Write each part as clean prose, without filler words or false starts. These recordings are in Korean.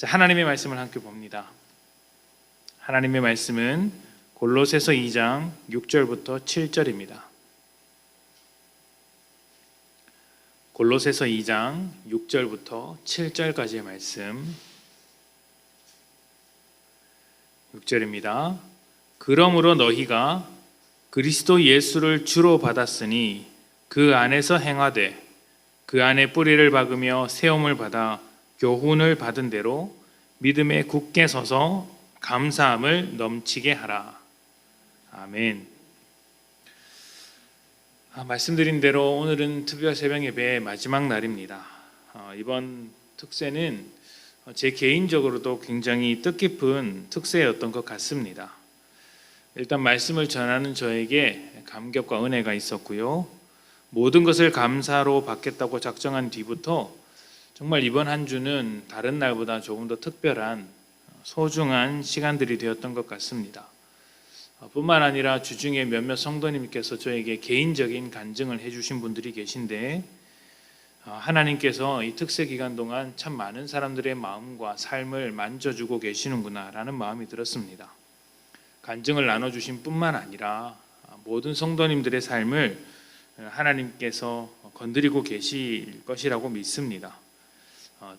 자, 하나님의 말씀을 함께 봅니다. 하나님의 말씀은 골로새서 2장 6절부터 7절입니다. 골로새서 2장 6절부터 7절까지의 말씀. 6절입니다. 그러므로 너희가 그리스도 예수를 주로 받았으니 그 안에서 행하되 그 안에 뿌리를 박으며 세움을 받아 교훈을 받은 대로 믿음에 굳게 서서 감사함을 넘치게 하라. 아멘. 말씀드린 대로 오늘은 특별 새벽 예배의 마지막 날입니다. 이번 특세는 제 개인적으로도 굉장히 뜻깊은 특세였던 것 같습니다. 일단 말씀을 전하는 저에게 감격과 은혜가 있었고요. 모든 것을 감사로 받겠다고 작정한 뒤부터 정말 이번 한 주는 다른 날보다 조금 더 특별한 소중한 시간들이 되었던 것 같습니다. 뿐만 아니라 주중에 몇몇 성도님께서 저에게 개인적인 간증을 해주신 분들이 계신데 하나님께서 이 특세 기간 동안 참 많은 사람들의 마음과 삶을 만져주고 계시는구나 라는 마음이 들었습니다. 간증을 나눠주신 뿐만 아니라 모든 성도님들의 삶을 하나님께서 건드리고 계실 것이라고 믿습니다.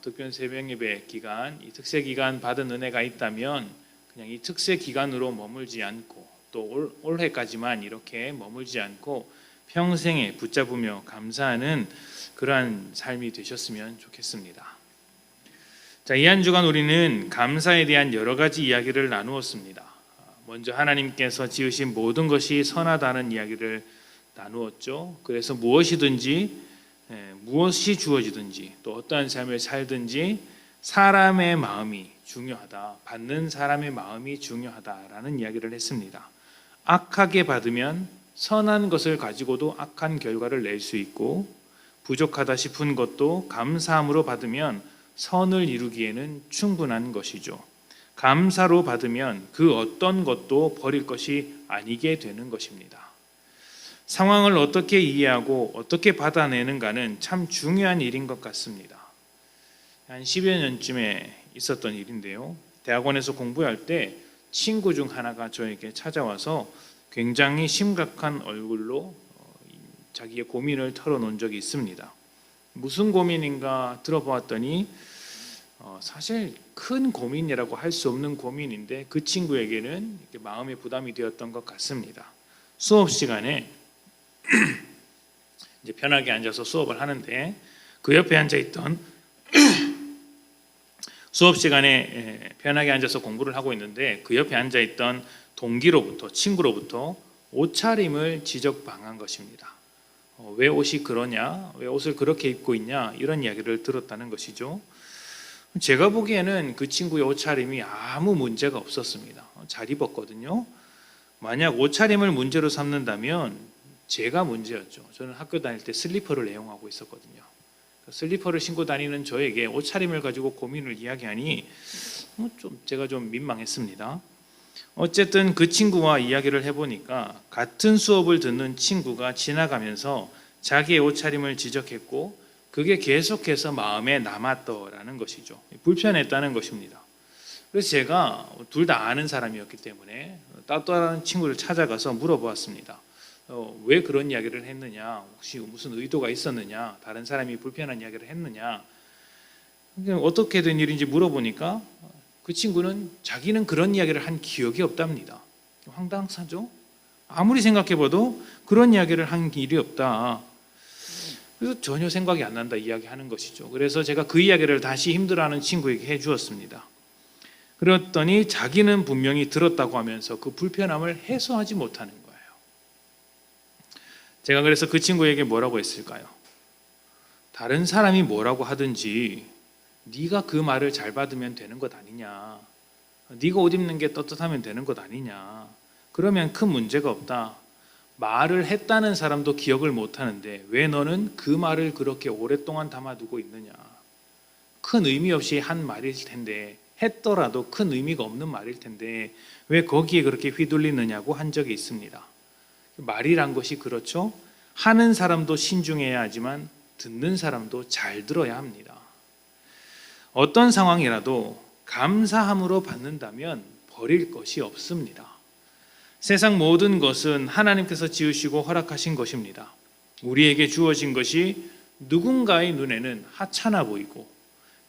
특별 새벽 예배 기간, 이 특세 기간 받은 은혜가 있다면 그냥 이 특세 기간으로 머물지 않고 또 올해까지만 이렇게 머물지 않고 평생에 붙잡으며 감사하는 그러한 삶이 되셨으면 좋겠습니다. 자, 이 한 주간 우리는 감사에 대한 여러 가지 이야기를 나누었습니다. 먼저 하나님께서 지으신 모든 것이 선하다는 이야기를 나누었죠. 그래서 무엇이 주어지든지 또 어떠한 삶을 살든지 사람의 마음이 중요하다, 받는 사람의 마음이 중요하다라는 이야기를 했습니다. 악하게 받으면 선한 것을 가지고도 악한 결과를 낼 수 있고 부족하다 싶은 것도 감사함으로 받으면 선을 이루기에는 충분한 것이죠. 감사로 받으면 그 어떤 것도 버릴 것이 아니게 되는 것입니다. 상황을 어떻게 이해하고 어떻게 받아내는가는 참 중요한 일인 것 같습니다. 한 10여 년쯤에 있었던 일인데요. 대학원에서 공부할 때 친구 중 하나가 저에게 찾아와서 굉장히 심각한 얼굴로 자기의 고민을 털어놓은 적이 있습니다. 무슨 고민인가 들어보았더니 사실 큰 고민이라고 할 수 없는 고민인데 그 친구에게는 마음의 부담이 되었던 것 같습니다. 수업 시간에 이제 편하게 앉아서 수업을 하는데 그 옆에 앉아있던 수업 시간에 편하게 앉아서 공부를 하고 있는데 그 옆에 앉아있던 친구로부터 옷차림을 지적당한 것입니다. 왜 옷이 그러냐? 왜 옷을 그렇게 입고 있냐? 이런 이야기를 들었다는 것이죠. 제가 보기에는 그 친구의 옷차림이 아무 문제가 없었습니다. 잘 입었거든요. 만약 옷차림을 문제로 삼는다면 제가 문제였죠. 저는 학교 다닐 때 슬리퍼를 애용하고 있었거든요. 슬리퍼를 신고 다니는 저에게 옷차림을 가지고 고민을 이야기하니 제가 좀 민망했습니다. 어쨌든 그 친구와 이야기를 해보니까 같은 수업을 듣는 친구가 지나가면서 자기의 옷차림을 지적했고 그게 계속해서 마음에 남았더라는 것이죠. 불편했다는 것입니다. 그래서 제가 둘 다 아는 사람이었기 때문에 따뜻한 친구를 찾아가서 물어보았습니다. 왜 그런 이야기를 했느냐? 혹시 무슨 의도가 있었느냐? 다른 사람이 불편한 이야기를 했느냐? 어떻게 된 일인지 물어보니까 그 친구는 자기는 그런 이야기를 한 기억이 없답니다. 황당하죠? 아무리 생각해봐도 그런 이야기를 한 일이 없다. 그래서 전혀 생각이 안 난다 이야기하는 것이죠. 그래서 제가 그 이야기를 다시 힘들어하는 친구에게 해주었습니다. 그랬더니 자기는 분명히 들었다고 하면서 그 불편함을 해소하지 못하는 거예요. 제가 그래서 그 친구에게 뭐라고 했을까요? 다른 사람이 뭐라고 하든지 네가 그 말을 잘 받으면 되는 것 아니냐. 네가 옷 입는 게 떳떳하면 되는 것 아니냐. 그러면 큰 문제가 없다. 말을 했다는 사람도 기억을 못하는데 왜 너는 그 말을 그렇게 오랫동안 담아두고 있느냐. 큰 의미 없이 한 말일 텐데 했더라도 큰 의미가 없는 말일 텐데 왜 거기에 그렇게 휘둘리느냐고 한 적이 있습니다. 말이란 것이 그렇죠. 하는 사람도 신중해야 하지만 듣는 사람도 잘 들어야 합니다. 어떤 상황이라도 감사함으로 받는다면 버릴 것이 없습니다. 세상 모든 것은 하나님께서 지으시고 허락하신 것입니다. 우리에게 주어진 것이 누군가의 눈에는 하찮아 보이고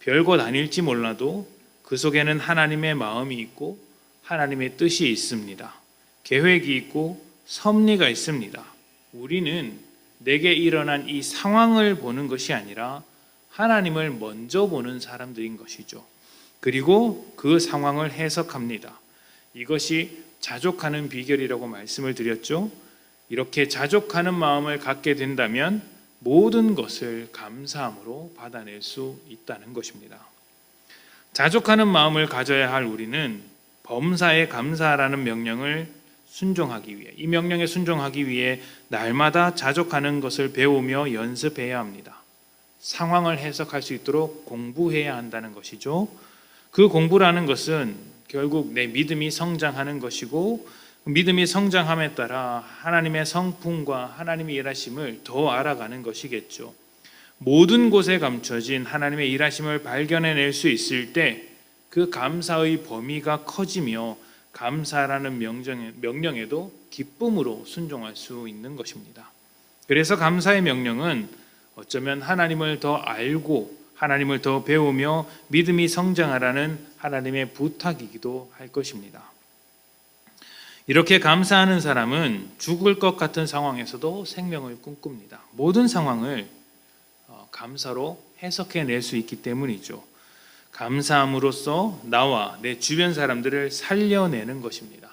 별것 아닐지 몰라도 그 속에는 하나님의 마음이 있고 하나님의 뜻이 있습니다. 계획이 있고 섭리가 있습니다. 우리는 내게 일어난 이 상황을 보는 것이 아니라 하나님을 먼저 보는 사람들인 것이죠. 그리고 그 상황을 해석합니다. 이것이 자족하는 비결이라고 말씀을 드렸죠. 이렇게 자족하는 마음을 갖게 된다면 모든 것을 감사함으로 받아낼 수 있다는 것입니다. 자족하는 마음을 가져야 할 우리는 범사에 감사하라는 명령을 순종하기 위해, 이 명령에 순종하기 위해 날마다 자족하는 것을 배우며 연습해야 합니다. 상황을 해석할 수 있도록 공부해야 한다는 것이죠. 그 공부라는 것은 결국 내 믿음이 성장하는 것이고, 믿음이 성장함에 따라 하나님의 성품과 하나님의 일하심을 더 알아가는 것이겠죠. 모든 곳에 감춰진 하나님의 일하심을 발견해낼 수 있을 때 그 감사의 범위가 커지며 감사라는 명령에도 기쁨으로 순종할 수 있는 것입니다. 그래서 감사의 명령은 어쩌면 하나님을 더 알고 하나님을 더 배우며 믿음이 성장하라는 하나님의 부탁이기도 할 것입니다. 이렇게 감사하는 사람은 죽을 것 같은 상황에서도 생명을 꿈꿉니다. 모든 상황을 감사로 해석해낼 수 있기 때문이죠. 감사함으로써 나와 내 주변 사람들을 살려내는 것입니다.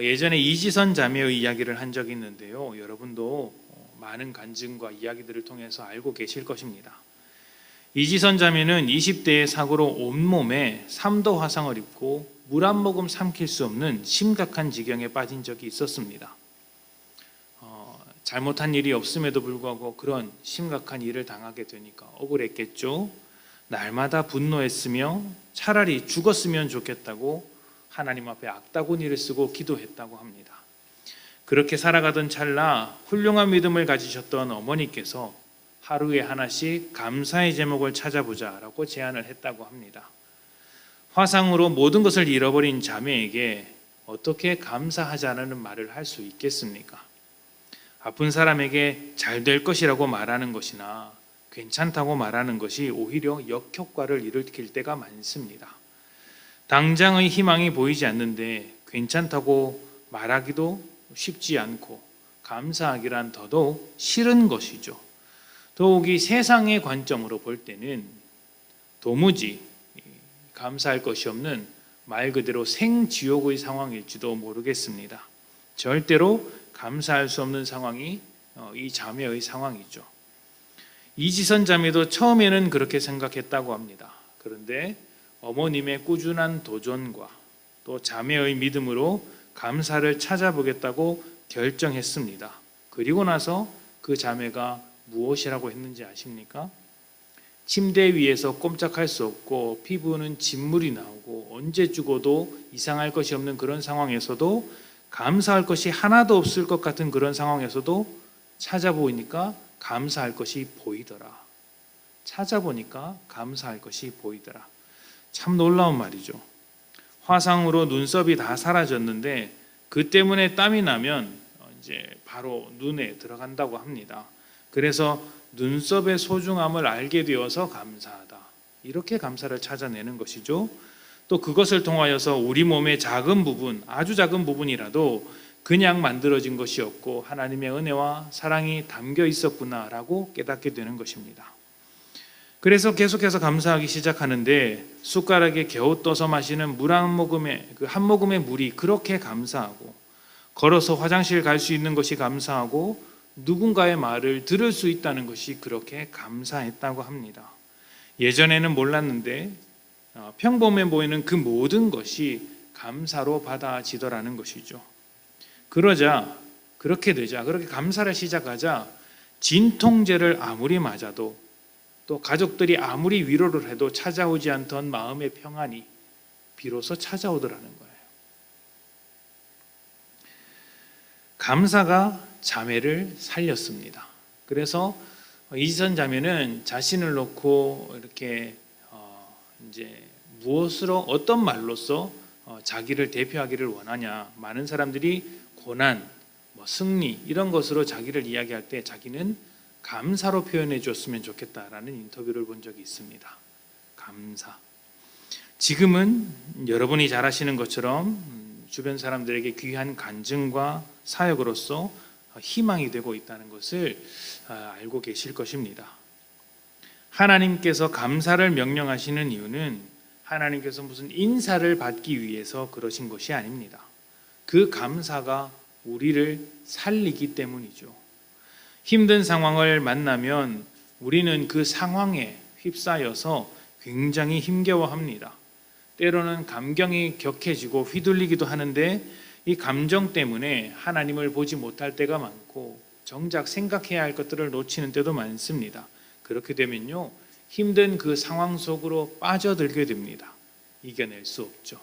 예전에 이지선 자매의 이야기를 한 적이 있는데요. 여러분도 많은 간증과 이야기들을 통해서 알고 계실 것입니다. 이지선 자매는 20대의 사고로 온몸에 3도 화상을 입고 물 한 모금 삼킬 수 없는 심각한 지경에 빠진 적이 있었습니다. 잘못한 일이 없음에도 불구하고 그런 심각한 일을 당하게 되니까 억울했겠죠. 날마다 분노했으며 차라리 죽었으면 좋겠다고 하나님 앞에 악다구니를 쓰고 기도했다고 합니다. 그렇게 살아가던 찰나 훌륭한 믿음을 가지셨던 어머니께서 하루에 하나씩 감사의 제목을 찾아보자라고 제안을 했다고 합니다. 화상으로 모든 것을 잃어버린 자매에게 어떻게 감사하자는 말을 할 수 있겠습니까? 아픈 사람에게 잘 될 것이라고 말하는 것이나 괜찮다고 말하는 것이 오히려 역효과를 일으킬 때가 많습니다. 당장의 희망이 보이지 않는데 괜찮다고 말하기도 쉽지 않고 감사하기란 더더욱 싫은 것이죠. 더욱이 세상의 관점으로 볼 때는 도무지 감사할 것이 없는 말 그대로 생지옥의 상황일지도 모르겠습니다. 절대로 감사할 수 없는 상황이 이 자매의 상황이죠. 이지선 자매도 처음에는 그렇게 생각했다고 합니다. 그런데 어머님의 꾸준한 도전과 또 자매의 믿음으로 감사를 찾아보겠다고 결정했습니다. 그리고 나서 그 자매가 무엇이라고 했는지 아십니까? 침대 위에서 꼼짝할 수 없고 피부는 진물이 나오고 언제 죽어도 이상할 것이 없는 그런 상황에서도 감사할 것이 하나도 없을 것 같은 그런 상황에서도 찾아보니까 감사할 것이 보이더라. 찾아보니까 감사할 것이 보이더라. 참 놀라운 말이죠. 화상으로 눈썹이 다 사라졌는데 그 때문에 땀이 나면 이제 바로 눈에 들어간다고 합니다. 그래서 눈썹의 소중함을 알게 되어서 감사하다. 이렇게 감사를 찾아내는 것이죠. 또 그것을 통하여서 우리 몸의 작은 부분, 아주 작은 부분이라도 그냥 만들어진 것이 없고 하나님의 은혜와 사랑이 담겨 있었구나라고 깨닫게 되는 것입니다. 그래서 계속해서 감사하기 시작하는데 숟가락에 겨우 떠서 마시는 물 한 모금의 한 모금의 물이 그렇게 감사하고 걸어서 화장실 갈 수 있는 것이 감사하고 누군가의 말을 들을 수 있다는 것이 그렇게 감사했다고 합니다. 예전에는 몰랐는데 평범해 보이는 그 모든 것이 감사로 받아지더라는 것이죠. 그렇게 감사를 시작하자 진통제를 아무리 맞아도 또 가족들이 아무리 위로를 해도 찾아오지 않던 마음의 평안이 비로소 찾아오더라는 거예요. 감사가 자매를 살렸습니다. 그래서 이지선 자매는 자신을 놓고 이렇게 이제 무엇으로 어떤 말로써 자기를 대표하기를 원하냐. 많은 사람들이 고난, 승리 이런 것으로 자기를 이야기할 때 자기는 감사로 표현해 줬으면 좋겠다라는 인터뷰를 본 적이 있습니다. 감사. 지금은 여러분이 잘 아시는 것처럼 주변 사람들에게 귀한 간증과 사역으로서 희망이 되고 있다는 것을 알고 계실 것입니다. 하나님께서 감사를 명령하시는 이유는 하나님께서 무슨 인사를 받기 위해서 그러신 것이 아닙니다. 그 감사가 우리를 살리기 때문이죠. 힘든 상황을 만나면 우리는 그 상황에 휩싸여서 굉장히 힘겨워합니다. 때로는 감경이 격해지고 휘둘리기도 하는데 이 감정 때문에 하나님을 보지 못할 때가 많고 정작 생각해야 할 것들을 놓치는 때도 많습니다. 그렇게 되면요, 힘든 그 상황 속으로 빠져들게 됩니다. 이겨낼 수 없죠.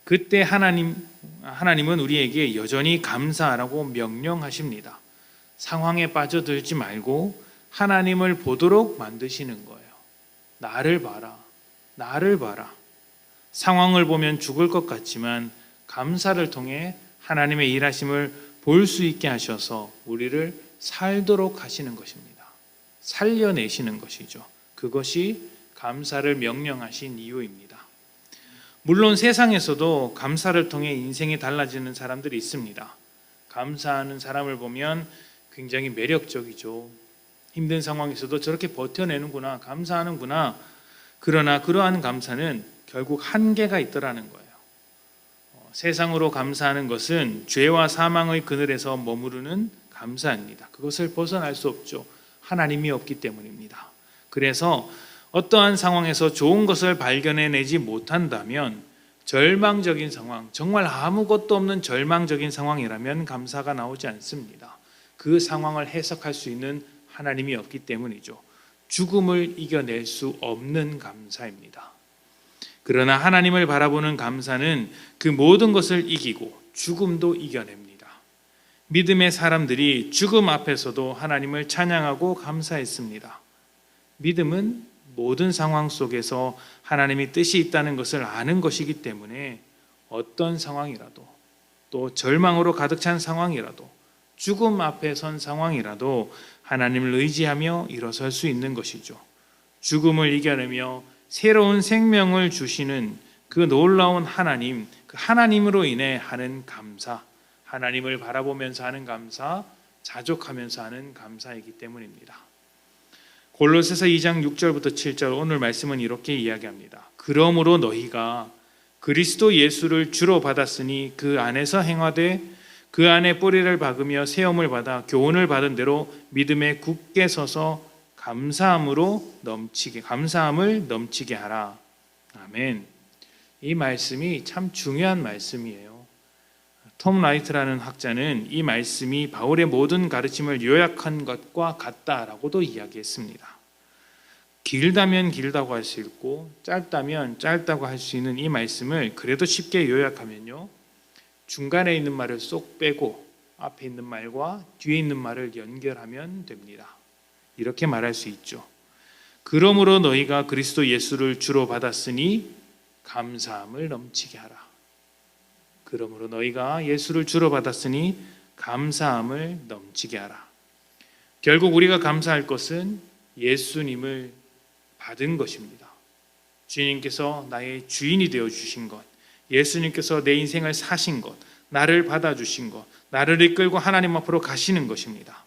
그때 하나님은 우리에게 여전히 감사하라고 명령하십니다. 상황에 빠져들지 말고 하나님을 보도록 만드시는 거예요. 나를 봐라. 나를 봐라. 상황을 보면 죽을 것 같지만 감사를 통해 하나님의 일하심을 볼 수 있게 하셔서 우리를 살도록 하시는 것입니다. 살려내시는 것이죠. 그것이 감사를 명령하신 이유입니다. 물론 세상에서도 감사를 통해 인생이 달라지는 사람들이 있습니다. 감사하는 사람을 보면 굉장히 매력적이죠. 힘든 상황에서도 저렇게 버텨내는구나, 감사하는구나. 그러나 그러한 감사는 결국 한계가 있더라는 거예요. 세상으로 감사하는 것은 죄와 사망의 그늘에서 머무르는 감사입니다. 그것을 벗어날 수 없죠. 하나님이 없기 때문입니다. 그래서 어떠한 상황에서 좋은 것을 발견해내지 못한다면 절망적인 상황, 정말 아무것도 없는 절망적인 상황이라면 감사가 나오지 않습니다. 그 상황을 해석할 수 있는 하나님이 없기 때문이죠. 죽음을 이겨낼 수 없는 감사입니다. 그러나 하나님을 바라보는 감사는 그 모든 것을 이기고 죽음도 이겨냅니다. 믿음의 사람들이 죽음 앞에서도 하나님을 찬양하고 감사했습니다. 믿음은 모든 상황 속에서 하나님의 뜻이 있다는 것을 아는 것이기 때문에 어떤 상황이라도, 또 절망으로 가득 찬 상황이라도, 죽음 앞에 선 상황이라도 하나님을 의지하며 일어설 수 있는 것이죠. 죽음을 이겨내며 새로운 생명을 주시는 그 놀라운 하나님, 그 하나님으로 인해 하는 감사, 하나님을 바라보면서 하는 감사, 자족하면서 하는 감사이기 때문입니다. 골로새서 2장 6절부터 7절 오늘 말씀은 이렇게 이야기합니다. 그러므로 너희가 그리스도 예수를 주로 받았으니 그 안에서 행하되 그 안에 뿌리를 박으며 세움을 받아 교훈을 받은 대로 믿음에 굳게 서서 감사함을 넘치게 하라. 아멘. 이 말씀이 참 중요한 말씀이에요. 톰 라이트라는 학자는 이 말씀이 바울의 모든 가르침을 요약한 것과 같다라고도 이야기했습니다. 길다면 길다고 할 수 있고 짧다면 짧다고 할 수 있는 이 말씀을 그래도 쉽게 요약하면요, 중간에 있는 말을 쏙 빼고 앞에 있는 말과 뒤에 있는 말을 연결하면 됩니다. 이렇게 말할 수 있죠. 그러므로 너희가 그리스도 예수를 주로 받았으니 감사함을 넘치게 하라. 그러므로 너희가 예수를 주로 받았으니 감사함을 넘치게 하라. 결국 우리가 감사할 것은 예수님을 받은 것입니다. 주님께서 나의 주인이 되어 주신 것, 예수님께서 내 인생을 사신 것, 나를 받아주신 것, 나를 이끌고 하나님 앞으로 가시는 것입니다.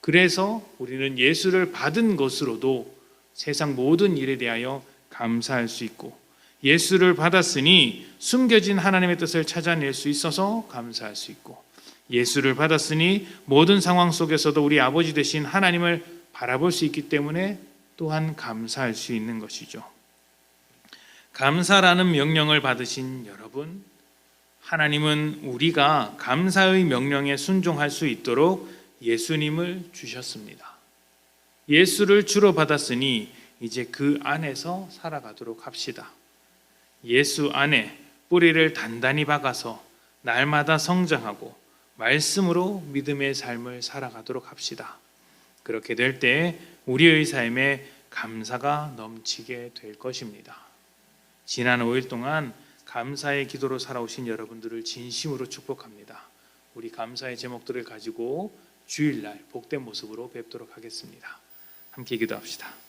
그래서 우리는 예수를 받은 것으로도 세상 모든 일에 대하여 감사할 수 있고, 예수를 받았으니 숨겨진 하나님의 뜻을 찾아낼 수 있어서 감사할 수 있고, 예수를 받았으니 모든 상황 속에서도 우리 아버지 되신 하나님을 바라볼 수 있기 때문에 또한 감사할 수 있는 것이죠. 감사라는 명령을 받으신 여러분, 하나님은 우리가 감사의 명령에 순종할 수 있도록 예수님을 주셨습니다. 예수를 주로 받았으니 이제 그 안에서 살아가도록 합시다. 예수 안에 뿌리를 단단히 박아서 날마다 성장하고 말씀으로 믿음의 삶을 살아가도록 합시다. 그렇게 될 때 우리의 삶에 감사가 넘치게 될 것입니다. 지난 5일 동안 감사의 기도로 살아오신 여러분들을 진심으로 축복합니다. 우리 감사의 제목들을 가지고 주일날 복된 모습으로 뵙도록 하겠습니다. 함께 기도합시다.